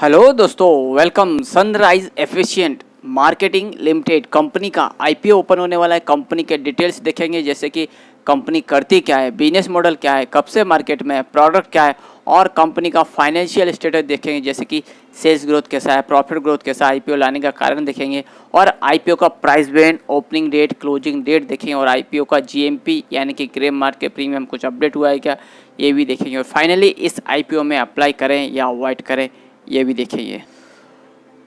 Hello दोस्तों, welcome. Sunrise efficient marketing limited company का IPO open होने वाला है। कंपनी के डिटेल्स देखेंगे, जैसे कि कंपनी करती क्या है, बिजनेस मॉडल क्या है, कब से मार्केट में है, प्रोडक्ट क्या है, और कंपनी का फाइनेंशियल स्टेटस देखेंगे, जैसे कि सेल्स ग्रोथ कैसा है, प्रॉफिट ग्रोथ कैसा है, आईपीओ लाने का कारण देखेंगे, और आईपीओ का price band, opening date, closing date देखेंगे, और आईपीओ का जीएमपी यानी कि ग्रे मार्केट प्रीमियम कुछ अपडेट हुआ है क्या, ये भी देखेंगे। और फाइनली इस आईपीओ में अप्लाई करें या अवॉइड करें, ये भी देखेंगे।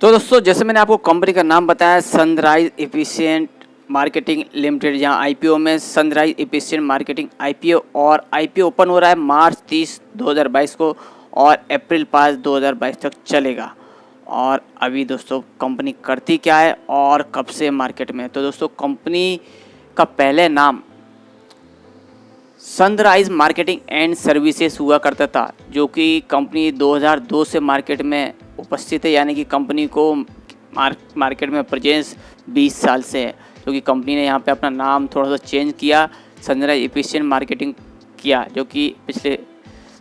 तो दोस्तों, जैसे मैंने आपको कंपनी का नाम बताया, सनराइज एफिशिएंट मार्केटिंग लिमिटेड, जहां आईपीओ में सनराइज एफिशिएंट मार्केटिंग आईपीओ, और आईपीओ ओपन हो रहा है मार्च 30, 2022 को, और अप्रैल 5, 2022 तक चलेगा। और अभी दोस्तों कंपनी करती क्या है और कब से मार्केट में, तो दोस्तों कंपनी का पहले नाम सनराइज मार्केटिंग एंड सर्विसेज हुआ करता था, जो कि कंपनी 2002 से मार्केट में उपस्थित है, यानी कि कंपनी को मार्केट में प्रेजेंस 20 साल से है। क्योंकि कंपनी ने यहाँ पे अपना नाम थोड़ा सा चेंज किया, सनराइज एफिशिएंट मार्केटिंग किया, जो कि पिछले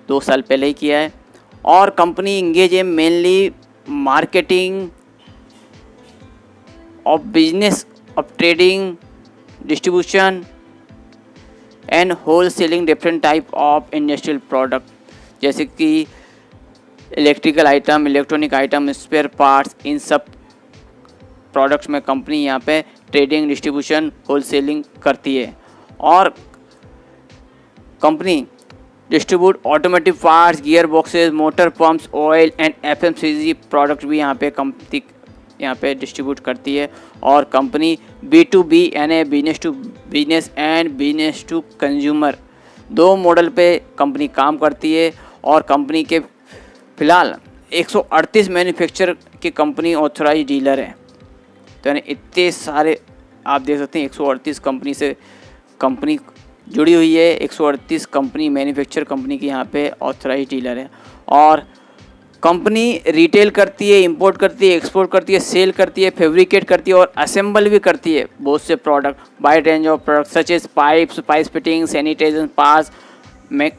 2 साल पहले ही किया है। और कंपनी इंगेज है mainly marketing of business of trading, distribution and wholesaling different type of industrial product, जैसे कि electrical item, electronic item, spare parts, इन सब प्रोडक्ट्स में कंपनी यहाँ पे ट्रेडिंग, डिस्ट्रीब्यूशन, होल सेलिंग करती है। और company distribute automotive parts, gear boxes, motor pumps, oil and FMCG product भी यहाँ पे कंपनी यहाँ पे डिस्ट्रीब्यूट करती है। और कंपनी B2B यानी business to business and business to consumer 2 model पे कंपनी काम करती है। और कंपनी के फिलहाल 138 मैन्युफैक्चर की कंपनी ऑथराइज डीलर है। तो यानी इतने सारे आप देख सकते हैं, 138 कंपनी से कंपनी जुड़ी हुई है, 138 कंपनी मैन्युफैक्चर कंपनी की यहाँ पे ऑथराइज डीलर है। और कंपनी रिटेल करती है, इंपोर्ट करती है, एक्सपोर्ट करती है, सेल करती है, फैब्रिकेट करती है और असेंबल भी करती है बहुत से product, wide range of product such as pipes, pipe fitting, sanitization parts,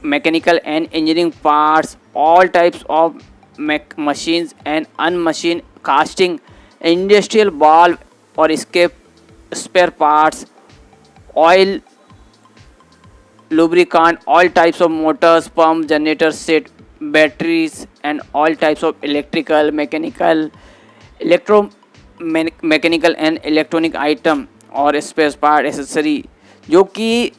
mechanical and engineering parts, all types of machines and unmachined casting, industrial valve और इसके spare parts, oil lubricant, all types of motors, pump, generators, set, batteries and all types of electrical, mechanical, mechanical and electronic item और spare part accessory, जो कि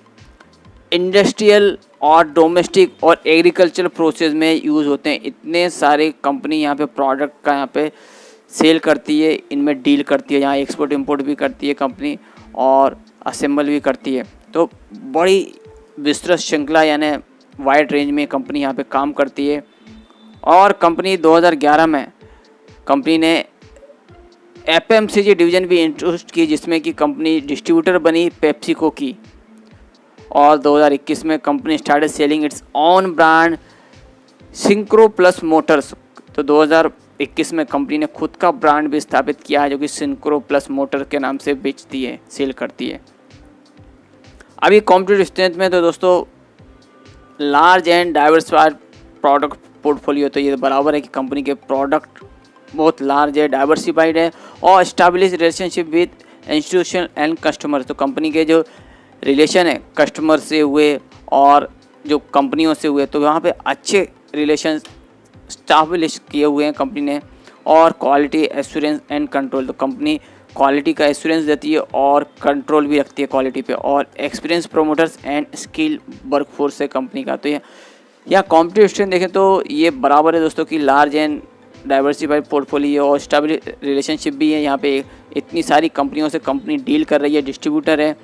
industrial और domestic और agriculture process में use होते हैं। इतने सारे कंपनी यहाँ पे प्रोडक्ट का यहाँ पे सेल करती है, इनमें डील करती है, यहाँ एक्सपोर्ट इंपोर्ट भी करती है कंपनी और असेंबल भी करती है। तो बड़ी विस्तृत श्रृंखला यानी वाइड रेंज में कंपनी यहाँ पे काम करती है। और कंपनी 2011 में कंपनी ने एफएमसीजी डिवीज़न भी इंट्रोड्यूस की, जिसमें कि कंपनी डिस्ट्रीब्यूटर बनी पेप्सिको की। और 2021 में company started selling its own brand synchro plus Motors. तो 2021 में कंपनी ने खुद का ब्रांड भी स्थापित किया है, जो कि सिंक्रो प्लस मोटर के नाम से बेचती है, सेल करती है। अभी कॉम्पिटिटिव स्ट्रेंथ में तो दोस्तों large and diversified product portfolio, तो ये बराबर है कि कंपनी के प्रोडक्ट बहुत लार्ज है, डाइवर्सिफाइड है और establish relationship with institution and customer. तो कंपनी के जो रिलेशन है कस्टमर से हुए और जो कंपनियों से हुए, तो वहाँ पे अच्छे रिलेशन एस्टैब्लिश किए हुए हैं कंपनी ने। और क्वालिटी एश्योरेंस एंड कंट्रोल, तो कंपनी क्वालिटी का एश्योरेंस देती है और कंट्रोल भी रखती है क्वालिटी पे। और experience promoters and skill workforce है कंपनी का। तो या कॉम्पिटिटिव स्ट्रेंथ देखें तो ये बराबर है दोस्तों की लार्ज एंड डाइवर्सिफाइड पोर्टफोलियो और स्टेबल रिलेशनशिप भी है। यहाँ पे इतनी सारी कंपनियों से कंपनी डील कर रही है, डिस्ट्रीब्यूटर है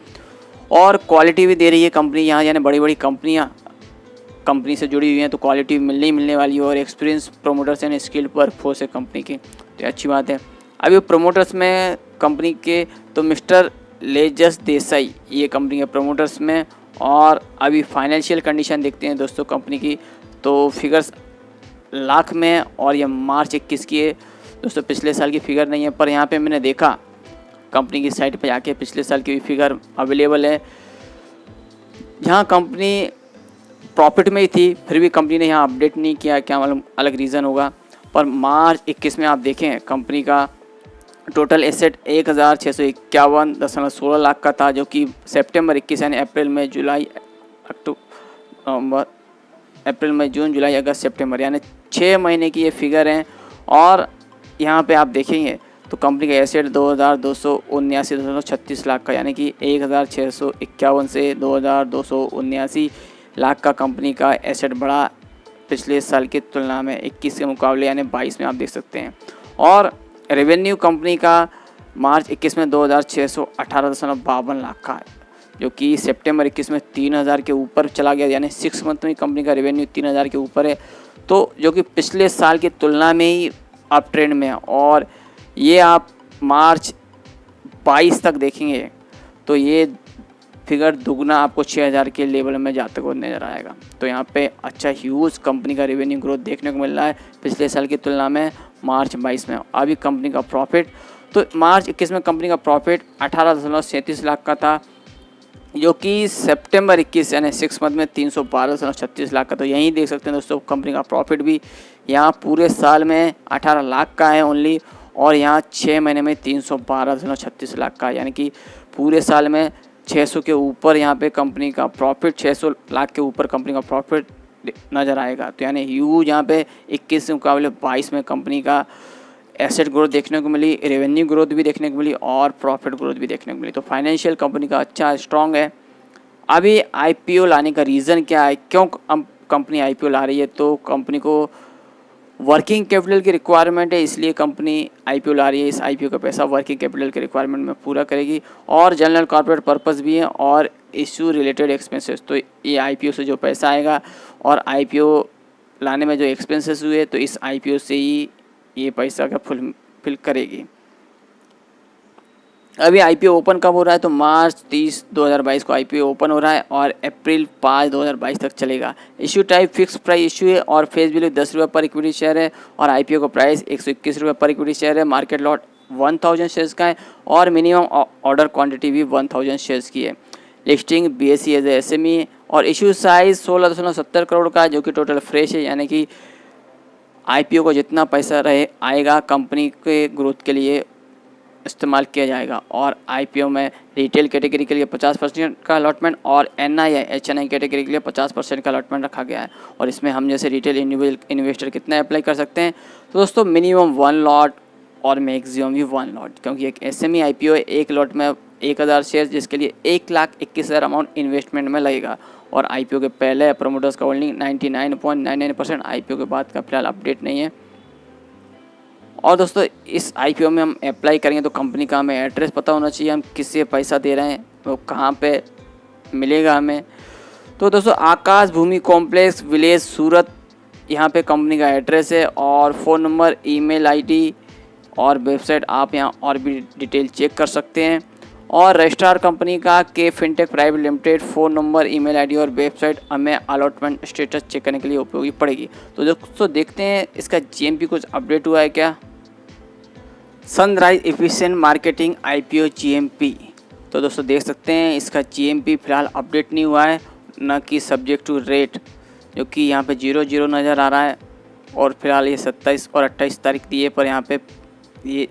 और क्वालिटी भी दे रही है कंपनी यहाँ, यानी बड़ी बड़ी कंपनियाँ कंपनी से जुड़ी हुई हैं, तो क्वालिटी मिलने वाली है। और experience promoters and skill workforce है कंपनी की, तो अच्छी बात है। अभी प्रोमोटर्स में कंपनी के तो मिस्टर लेजस देसाई ये कंपनी के प्रोमोटर्स में। और अभी फाइनेंशियल कंडीशन देखते हैं दोस्तों कंपनी की, तो फिगर्स लाख में और ये मार्च 21 की है दोस्तों, पिछले साल की फिगर नहीं है। पर यहाँ पे मैंने देखा कंपनी की साइट पे जाके पिछले साल की भी फिगर अवेलेबल है। यहाँ कंपनी प्रॉफिट में ही थी, फिर भी कंपनी ने यहाँ अपडेट नहीं किया, क्या मालूम अलग रीज़न होगा। पर मार्च 21 में आप देखें कंपनी का टोटल एसेट 1651.16 लाख का था, जो कि सितंबर 21 यानी अप्रैल मई जून जुलाई अगस्त सितंबर यानी 6 महीने की ये फिगर है। और यहाँ पे आप देखेंगे तो कंपनी का एसेट 2279.36 लाख का, यानी कि 1651 से 2279 लाख का कंपनी का एसेट बढ़ा पिछले साल की तुलना में 21 के मुकाबले यानी 22 में आप देख सकते हैं। और रेवेन्यू कंपनी का मार्च 21 में 2618.52 लाख का है, जो कि सितंबर 21 में 3000 के ऊपर चला गया, यानी 6 मंथ में कंपनी का रेवेन्यू 3000 के ऊपर है, तो जो कि पिछले साल की तुलना में ही अप ट्रेंड में है। और ये आप मार्च 22 तक देखेंगे तो ये फिगर दुगना आपको 6000 के लेवल में जाते हुए नजर आएगा। तो यहाँ पे अच्छा ह्यूज कंपनी का रेवेन्यू ग्रोथ देखने को मिल रहा है पिछले साल की तुलना में मार्च 22 में। अभी कंपनी का प्रॉफिट, तो मार्च 21 में कंपनी का प्रॉफिट 18.37 लाख का था, जो कि सितंबर 21 यानी 6 मंथ में 312.36 लाख का। तो यहीं देख सकते हैं दोस्तों कंपनी का प्रॉफिट भी यहाँ पूरे साल में 18 लाख का है ओनली, और यहाँ 6 महीने में 312.36 लाख का, यानी कि पूरे साल में 600 के ऊपर यहाँ पे कंपनी का प्रॉफिट, 600 लाख के ऊपर कंपनी का प्रॉफिट नज़र आएगा। तो यानी ह्यूज यहाँ पे 21 के मुकाबले 22 में कंपनी का एसेट ग्रोथ देखने को मिली, रेवेन्यू ग्रोथ भी देखने को मिली और प्रॉफिट ग्रोथ भी देखने को मिली। तो फाइनेंशियल कंपनी का अच्छा स्ट्रॉन्ग है। अभी आईपीओ लाने का रीज़न क्या है, क्यों कंपनी आईपीओ ला रही है? तो कंपनी को वर्किंग कैपिटल की रिक्वायरमेंट है, इसलिए कंपनी आईपीओ ला रही है। इस आईपीओ का पैसा वर्किंग कैपिटल के रिक्वायरमेंट में पूरा करेगी, और जनरल कॉर्पोरेट पर्पस भी है और इशू रिलेटेड एक्सपेंसेस। तो ये आईपीओ से जो पैसा आएगा और आईपीओ लाने में जो एक्सपेंसेस हुए, तो इस आईपीओ से ही ये पैसा का फुलफिल करेगी। अभी आईपीओ ओपन कब हो रहा है? तो मार्च 30, 2022 को आईपीओ ओपन हो रहा है और अप्रैल 5, 2022 तक चलेगा। Issue type fix price issue है और फेस वैल्यू 10 रुपये पर इक्विटी शेयर है, और आईपीओ का प्राइस 121 रुपये पर इक्विटी शेयर है। मार्केट लॉट 1000 शेयर्स का है और मिनिमम ऑर्डर क्वांटिटी भी 1000 शेयर्स की है। लिस्टिंग बीएसई एज एसएमई है और इशू साइज 16.70 करोड़ का है, जो कि टोटल फ्रेश है, यानी कि आईपीओ को जितना पैसा आएगा कंपनी के ग्रोथ के लिए इस्तेमाल किया जाएगा। और आईपीओ में रिटेल कैटेगरी के लिए 50% का अलॉटमेंट और एचएनआई कैटेगरी के लिए 50% का अलॉटमेंट रखा गया है। और इसमें हम जैसे रिटेल इंडिविजुअल इन्वेस्टर कितना अप्लाई कर सकते हैं? तो दोस्तों मिनिमम 1 लॉट और मैक्सिमम भी 1 लॉट, क्योंकि एक एसएमई आईपीओ है, एक लॉट में 1000 शेयर, जिसके लिए 1,21,000 अमाउंट इन्वेस्टमेंट में लगेगा। और आईपीओ के पहले प्रमोटर्स का होल्डिंग 99.99%, आईपीओ के बाद का फिलहाल अपडेट नहीं है। और दोस्तों इस आईपीओ में हम अप्लाई करेंगे तो कंपनी का हमें एड्रेस पता होना चाहिए, हम किससे पैसा दे रहे हैं, वो कहाँ पे मिलेगा हमें। तो दोस्तों आकाश भूमि कॉम्प्लेक्स विलेज सूरत, यहाँ पे कंपनी का एड्रेस है, और फ़ोन नंबर, ईमेल आईडी और वेबसाइट आप यहाँ और भी डिटेल चेक कर सकते हैं। और रजिस्ट्रार कंपनी का K fintech private limited, phone number, email ID और वेबसाइट हमें अलॉटमेंट स्टेटस चेक करने के लिए उपयोगी पड़ेगी। तो दोस्तों देखते हैं इसका जीएमपी कुछ अपडेट हुआ है क्या। Sunrise efficient marketing IPO GMP, तो दोस्तों देख सकते हैं इसका जीएमपी फिलहाल अपडेट नहीं हुआ है, न कि सब्जेक्ट टू रेट, जो कि यहाँ पे 00 नज़र आ रहा है। और फिलहाल ये 27 और 28 तारीख दिए, पर यहाँ पे ये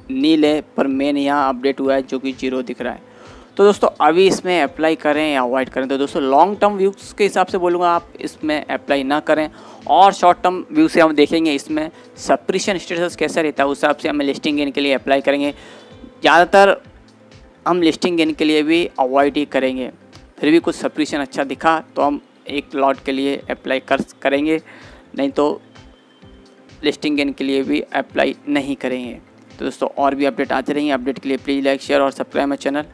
नील है, पर मेन यहाँ अपडेट हुआ है जो कि 0 दिख रहा है। तो दोस्तों अभी इसमें अप्लाई करें या अवॉइड करें? तो दोस्तों लॉन्ग टर्म व्यूज़ के हिसाब से बोलूँगा आप इसमें अप्लाई ना करें, और शॉर्ट टर्म व्यू से हम देखेंगे इसमें सब्सक्रिप्शन स्टेटस कैसा रहता है, उस हिसाब से हमें लिस्टिंग गेन के लिए अप्लाई करेंगे। ज़्यादातर हम लिस्टिंग गेन के लिए भी अवॉइड ही करेंगे, फिर भी कुछ सब्सक्रिप्शन अच्छा दिखा तो हम एक लॉट के लिए अप्लाई करेंगे, नहीं तो लिस्टिंग गेन के लिए भी अप्लाई नहीं करेंगे। तो दोस्तों और भी अपडेट आते रहेंगे, अपडेट के लिए प्लीज़ लाइक, शेयर और सब्सक्राइब माय चैनल।